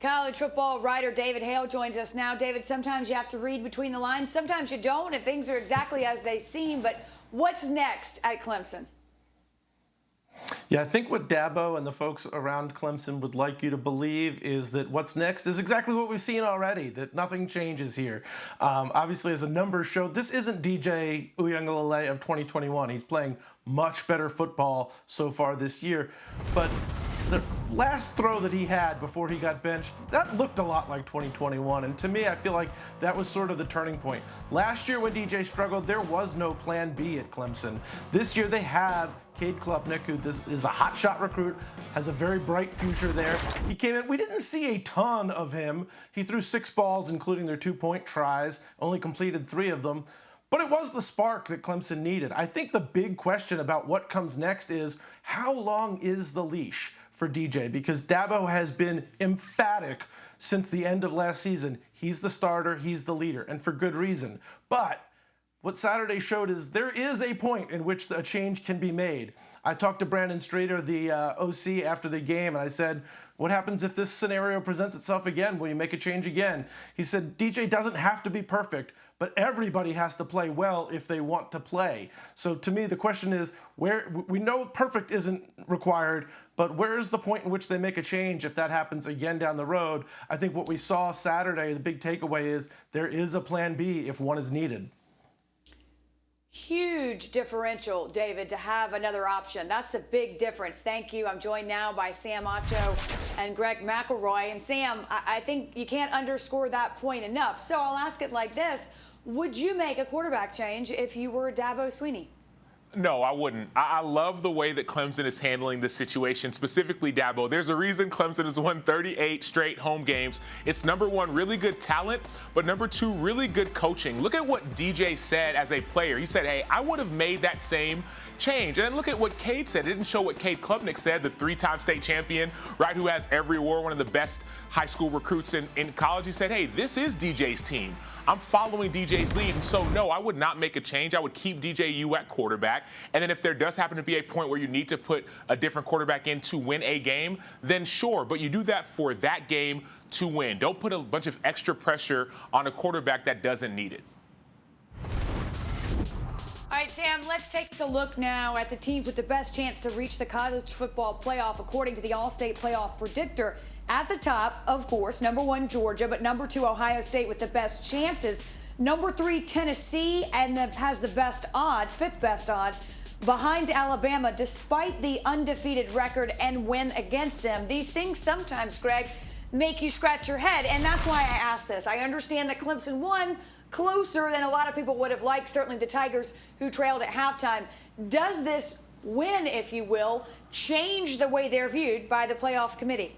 College football writer David Hale joins us now. David, sometimes you have to read between the lines, sometimes you don't, and things are exactly as they seem. But what's next at Clemson? Yeah, I think what Dabo and the folks around Clemson would like you to believe is that what's next is exactly what we've seen already, that nothing changes here. Obviously, as the numbers show, this isn't DJ Uiagalelei of 2021. He's playing much better football so far this year. But the last throw that he had before he got benched, that looked a lot like 2021. And to me, I feel like that was sort of the turning point. Last year when DJ struggled, there was no plan B at Clemson. This year they have Cade Klubnik, who this is a hotshot recruit, has a very bright future there. He came in, we didn't see a ton of him. He threw 6 balls, including their 2-point tries, only completed 3 of them. But it was the spark that Clemson needed. I think the big question about what comes next is, how long is the leash for DJ? Because Dabo has been emphatic since the end of last season. He's the starter, he's the leader, and for good reason. But what Saturday showed is there is a point in which a change can be made. I talked to Brandon Strader, the OC, after the game, and I said, what happens if this scenario presents itself again? Will you make a change again? He said, DJ doesn't have to be perfect, but everybody has to play well if they want to play. So to me, the question is, where we know perfect isn't required, but where is the point in which they make a change if that happens again down the road? I think what we saw Saturday, the big takeaway is there is a plan B if one is needed. Huge differential, David, to have another option. That's the big difference. Thank you. I'm joined now by Sam Acho and Greg McElroy. And Sam, I think you can't underscore that point enough. So I'll ask it like this. Would you make a quarterback change if you were Dabo Swinney? No, I wouldn't. I love the way that Clemson is handling this situation, specifically Dabo. There's a reason Clemson has won 38 straight home games. It's number one, really good talent, but number two, really good coaching. Look at what DJ said as a player. He said, hey, I would have made that same change. And then look at what Cade said. It didn't show what Cade Klubnik said, the 3-time state champion, right, who has every award, one of the best high school recruits in college. He said, hey, this is DJ's team. I'm following DJ's lead. And so, no, I would not make a change. I would keep DJ U at quarterback. And then if there does happen to be a point where you need to put a different quarterback in to win a game, then sure. But you do that for that game to win. Don't put a bunch of extra pressure on a quarterback that doesn't need it. All right, Sam, let's take a look now at the teams with the best chance to reach the college football playoff, according to the All-State Playoff Predictor. At the top, of course, number 1, Georgia, but number 2, Ohio State with the best chances. Number 3, Tennessee, and has the best odds, 5th best odds, behind Alabama, despite the undefeated record and win against them. These things sometimes, Greg, make you scratch your head, and that's why I asked this. I understand that Clemson won closer than a lot of people would have liked, certainly the Tigers, who trailed at halftime. Does this win, if you will, change the way they're viewed by the playoff committee?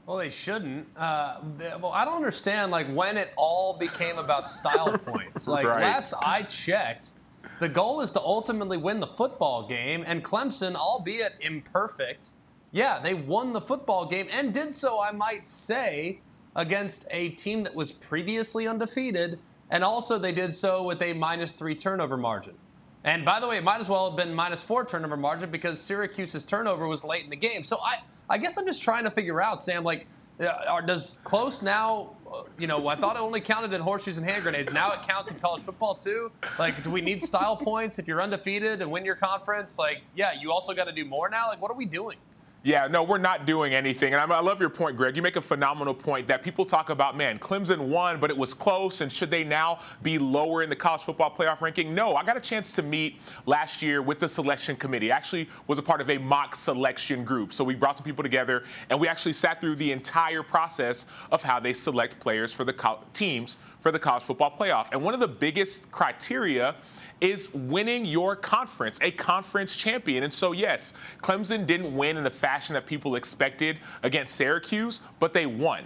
Well, they shouldn't. Well, I don't understand, when it all became about style points. Right. Last I checked, the goal is to ultimately win the football game, and Clemson, albeit imperfect, they won the football game and did so, I might say, against a team that was previously undefeated, and also they did so with a -3 turnover margin. And by the way, it might as well have been -4 turnover margin because Syracuse's turnover was late in the game. So I guess I'm just trying to figure out, Sam, does close now, I thought it only counted in horseshoes and hand grenades. Now it counts in college football too? Do we need style points if you're undefeated and win your conference? You also got to do more now? What are we doing? Yeah, no, we're not doing anything. And I love your point, Greg. You make a phenomenal point that people talk about, man, Clemson won, but it was close, and should they now be lower in the college football playoff ranking? No, I got a chance to meet last year with the selection committee. I actually was a part of a mock selection group. So we brought some people together, and we actually sat through the entire process of how they select players for the teams for the college football playoff. And one of the biggest criteria is winning your conference, a conference champion. And so, yes, Clemson didn't win in the fashion that people expected against Syracuse, but they won.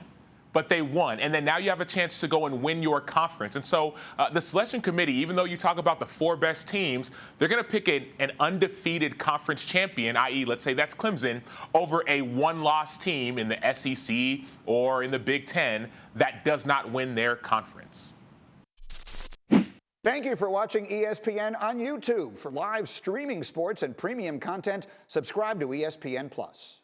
And then now you have a chance to go and win your conference. And so the selection committee, even though you talk about the 4 best teams, they're going to pick an undefeated conference champion, i.e., let's say that's Clemson, over a 1-loss team in the SEC or in the Big Ten that does not win their conference. Thank you for watching ESPN on YouTube. For live streaming sports and premium content, subscribe to ESPN+.